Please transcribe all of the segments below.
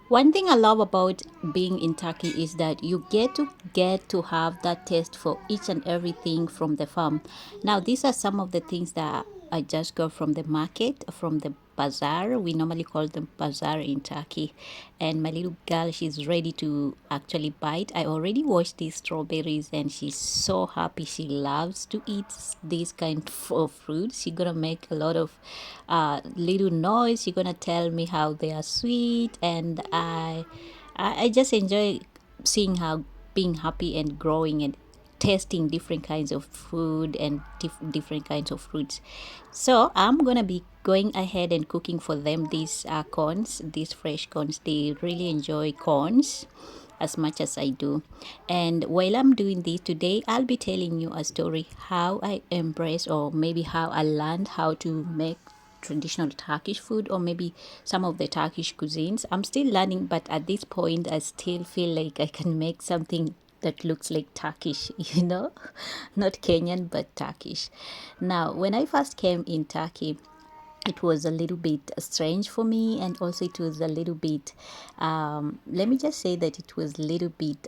One thing I love about being in Turkey is that you get to have that taste for each and everything from the farm. Now, these are some of the things that I just got from the market, from the bazaar. We normally call them bazaar in Turkey. And my little girl, she's ready to actually bite. I already washed these strawberries and she's so happy. She loves to eat this kind of fruit. She's gonna make a lot of little noise. She's gonna tell me how they are sweet, and I just enjoy seeing how being happy and growing and testing different kinds of food and different kinds of fruits. So I'm gonna be going ahead and cooking for them these corns, these fresh corns. They really enjoy corns as much as I do. And while I'm doing this today, I'll be telling you a story how I embrace, or maybe how I learned how to make traditional Turkish food, or maybe some of the Turkish cuisines. I'm still learning, but at this point I still feel like I can make something that looks like Turkish, not Kenyan but Turkish. Now, when I first came in Turkey, it was a little bit strange for me, and also it was a little bit let me just say that it was a little bit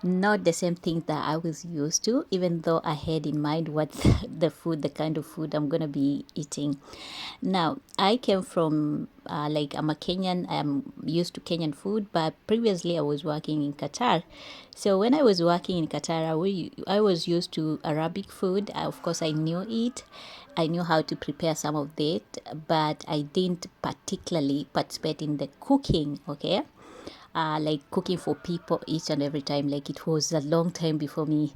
not the same thing that I was used to, even though I had in mind what the kind of food I'm gonna be eating. Now, I came from like, I'm a Kenyan. I'm used to Kenyan food, but previously I was working in Qatar. So when I was working in Qatar, I was used to Arabic food. Of course, I knew it. I knew how to prepare some of it, but I didn't particularly participate in the cooking. Okay, like cooking for people each and every time. Like, it was a long time before me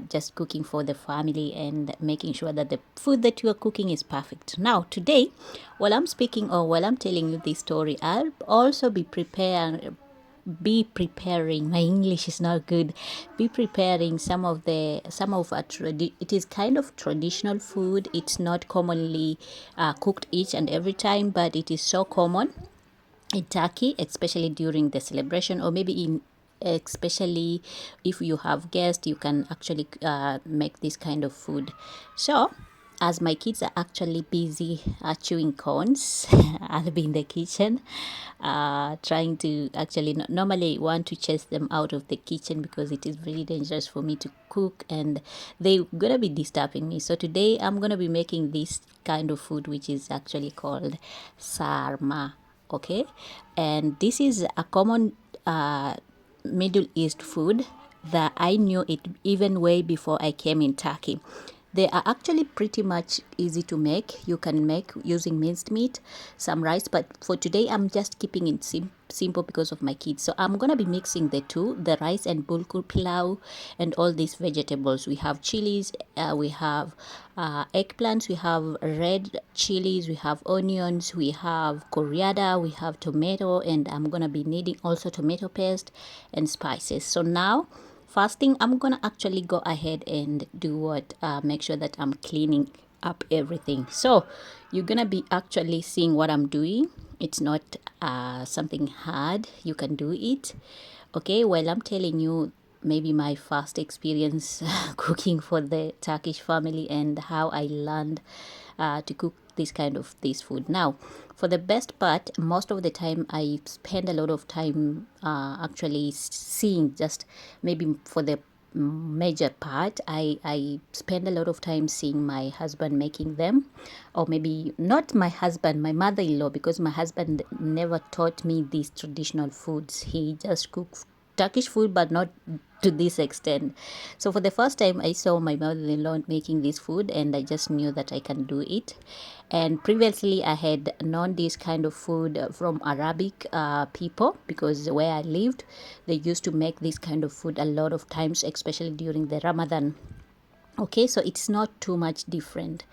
just cooking for the family and making sure that the food that you are cooking is perfect. Now, today, while I'm speaking, or while I'm telling you this story, I'll also be preparing, my English is not good, be preparing it is kind of traditional food. It's not commonly cooked each and every time, but it is so common in Turkey, especially during the celebration, or maybe in especially if you have guests, you can actually make this kind of food. So, as my kids are actually busy chewing corns, I'll be in the kitchen trying to actually normally want to chase them out of the kitchen because it is really dangerous for me to cook and they're gonna be disturbing me. So today I'm gonna be making this kind of food, which is actually called sarma. Okay, and this is a common Middle East food that I knew it even way before I came in Turkey. They are actually pretty much easy to make. You can make using minced meat, some rice, but for today I'm just keeping it simple because of my kids. So I'm gonna be mixing the two, the rice and bulgur pilau, and all these vegetables. We have chilies, we have eggplants, we have red chilies, we have onions, we have coriander, we have tomato, and I'm gonna be needing also tomato paste and spices. So now, first thing, I'm gonna actually go ahead and do what make sure that I'm cleaning up everything. So you're gonna be actually seeing what I'm doing. It's not something hard, you can do it. Okay, well, I'm telling you maybe my first experience cooking for the Turkish family and how I learned to cook this food. Now, for the best part, most of the time I spend a lot of time actually seeing, just maybe for the major part, I spend a lot of time seeing my husband making them, or maybe not my husband, my mother-in-law, because my husband never taught me these traditional foods. He just cooked Turkish food, but not to this extent. So for the first time, I saw my mother-in-law making this food, and I just knew that I can do it. And previously, I had known this kind of food from Arabic people, because where I lived, they used to make this kind of food a lot of times, especially during the Ramadan. Okay, so it's not too much different.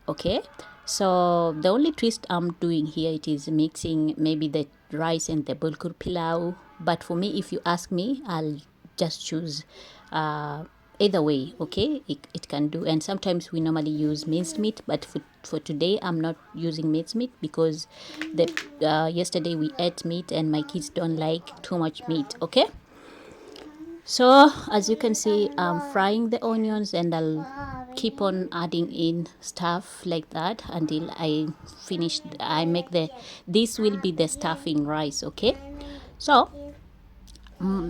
Okay, so the only twist I'm doing here, it is mixing maybe the rice and the bulgur pilau. But for me, if you ask me, I'll just choose either way. Okay, it can do. And sometimes we normally use minced meat, but for today I'm not using minced meat because the yesterday we ate meat and my kids don't like too much meat. Okay, so as you can see, I'm frying the onions, and I'll keep on adding in stuff like that until I finish. I make the, this will be the stuffing rice, okay? So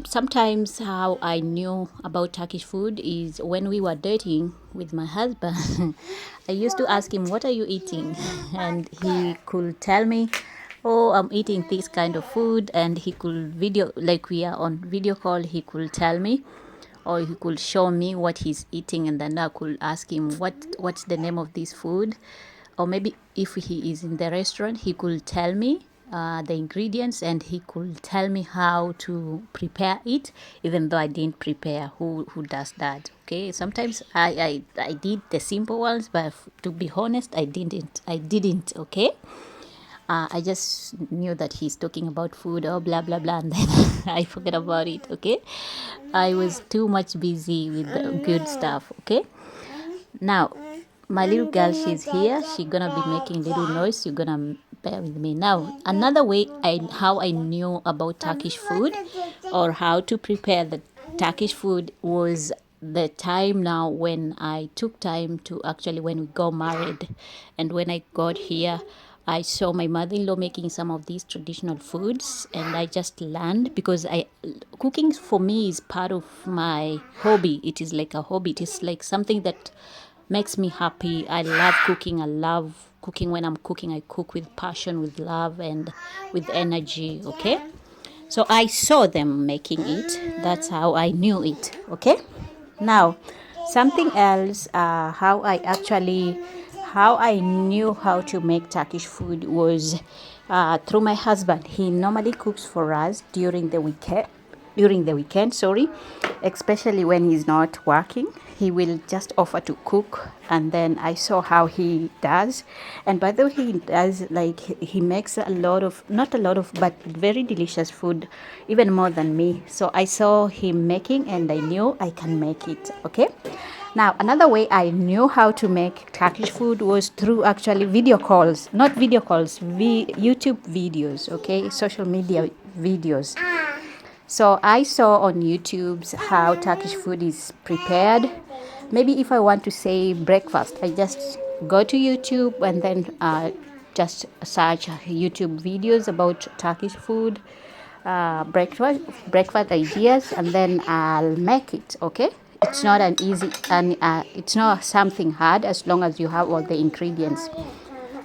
sometimes how I knew about Turkish food is when we were dating with my husband. I used to ask him, what are you eating? And he could tell me, oh, I'm eating this kind of food. And he could video, like we are on video call, he could tell me, or he could show me what he's eating, and then I could ask him what's the name of this food. Or maybe if he is in the restaurant, he could tell me the ingredients, and he could tell me how to prepare it, even though I didn't prepare. Who does that? Okay, sometimes I did the simple ones, but to be honest, I didn't. Okay, I just knew that he's talking about food, oh, blah, blah, blah, and then I forget about it, okay? I was too much busy with the good stuff, okay? Now, my little girl, she's here. She's gonna be making little noise. You're gonna bear with me. Now, another way how I knew about Turkish food or how to prepare the Turkish food was the time now when I took time to actually, when we got married, and when I got here, I saw my mother-in-law making some of these traditional foods, and I just learned, because cooking for me is part of my hobby. It is like a hobby. It is like something that makes me happy. I love cooking. I love cooking. When I'm cooking, I cook with passion, with love, and with energy. Okay, so I saw them making it. That's how I knew it. Okay, now something else, how I knew how to make Turkish food was through my husband. He normally cooks for us during the weekend, sorry, especially when he's not working. He will just offer to cook, and then I saw how he does. And by the way, he does, like, he makes a lot of, not a lot of, but very delicious food, even more than me. So I saw him making, and I knew I can make it. Okay, now another way I knew how to make Turkish food was through actually video calls, not video calls, YouTube videos, okay, social media videos. So I saw on YouTube how Turkish food is prepared. Maybe if I want to say breakfast, I just go to YouTube and then just search YouTube videos about Turkish food, breakfast ideas, and then I'll make it. Okay, it's not an easy, and it's not something hard as long as you have all the ingredients.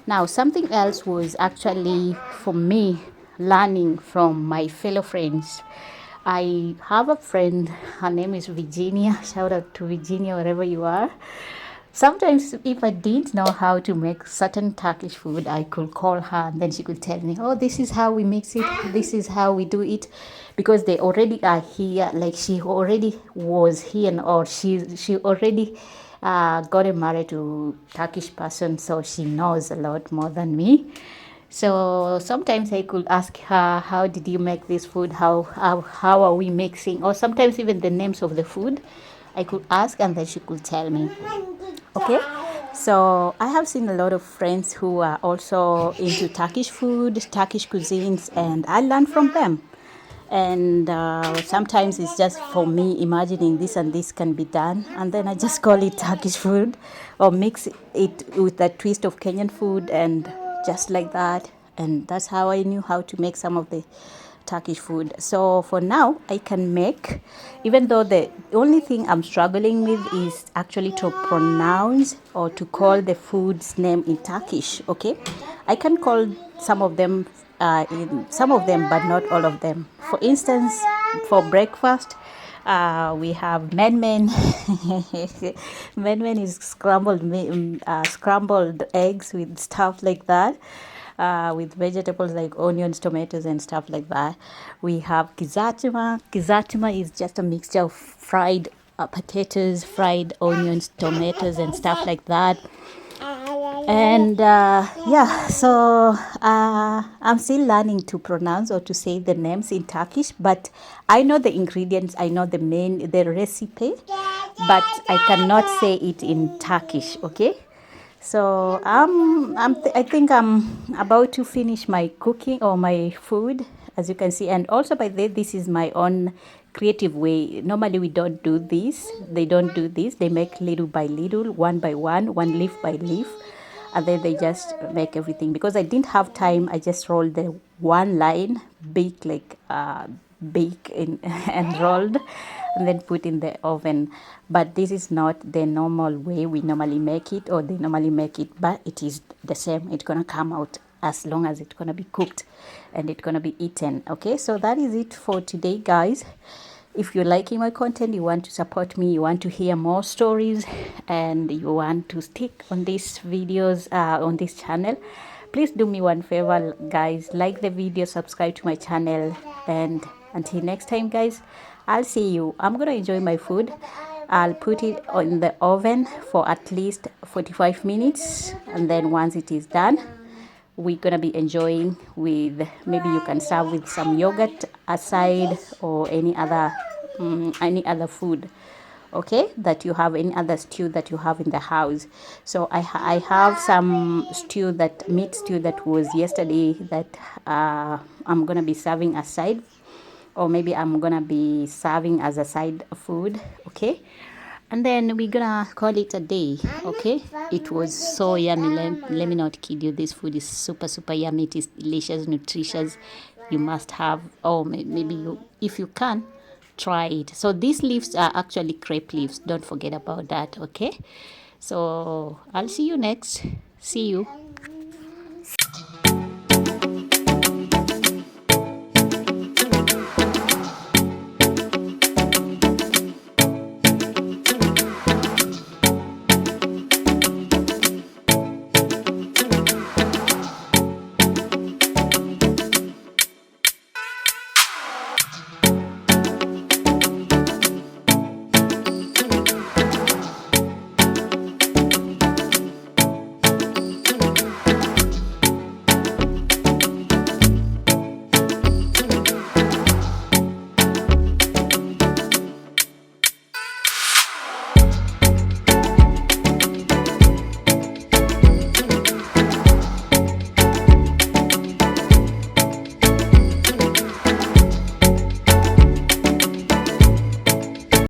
Now, something else was actually for me learning from my fellow friends. I have a friend, her name is Virginia. Shout out to Virginia, wherever you are. Sometimes, if I didn't know how to make certain Turkish food, I could call her, and then she could tell me, oh, this is how we mix it, this is how we do it. Because they already are here, like she already was here, or she already got married to Turkish person, so she knows a lot more than me. So sometimes I could ask her, how did you make this food? How are we mixing? Or sometimes even the names of the food, I could ask, and then she could tell me. Okay, so I have seen a lot of friends who are also into Turkish food, Turkish cuisines, and I learn from them. And sometimes it's just for me imagining this and this can be done, and then I just call it Turkish food, or mix it with a twist of Kenyan food, and just like that. And that's how I knew how to make some of the Turkish food. So for now, I can make, even though the only thing I'm struggling with is actually to pronounce or to call the food's name in Turkish. Okay, I can call some of them, but not all of them. For instance, for breakfast, we have men. Men is scrambled eggs with stuff like that. With vegetables like onions, tomatoes, and stuff like that. We have kizatma. Kizatma is just a mixture of fried potatoes, fried onions, tomatoes, and stuff like that. And so I'm still learning to pronounce or to say the names in Turkish, but I know the ingredients, I know the recipe, but I cannot say it in Turkish, okay? So I think I'm about to finish my cooking or my food, as you can see. And also, by the way, this is my own creative way. Normally, we don't do this. They don't do this. They make little by little, one by one leaf by leaf, and then they just make everything. Because I didn't have time, I just rolled the one line, bake like bake in and rolled, and then put in the oven. But this is not the normal way we normally make it, or they normally make it, but it is the same. It's gonna come out as long as it's gonna be cooked and it's gonna be eaten. Okay, so that is it for today, guys. If you're liking my content, you want to support me, you want to hear more stories, and you want to stick on these videos on this channel, please do me one favor, guys. Like the video, subscribe to my channel, and until next time, guys, I'll see you. I'm gonna enjoy my food. I'll put it in the oven for at least 45 minutes, and then once it is done, we're gonna be enjoying with, maybe you can serve with some yogurt aside, or any other food, okay, that you have, any other stew that you have in the house. So I have some stew, that meat stew that was yesterday, that I'm gonna be serving aside, or maybe I'm gonna be serving as a side food, okay, and then we're gonna call it a day. Okay, it was so yummy. Let me not kid you, this food is super yummy. It is delicious, nutritious. You must have, oh, maybe you, if you can, try it. So these leaves are actually crepe leaves, don't forget about that. Okay, so I'll see you next. See you.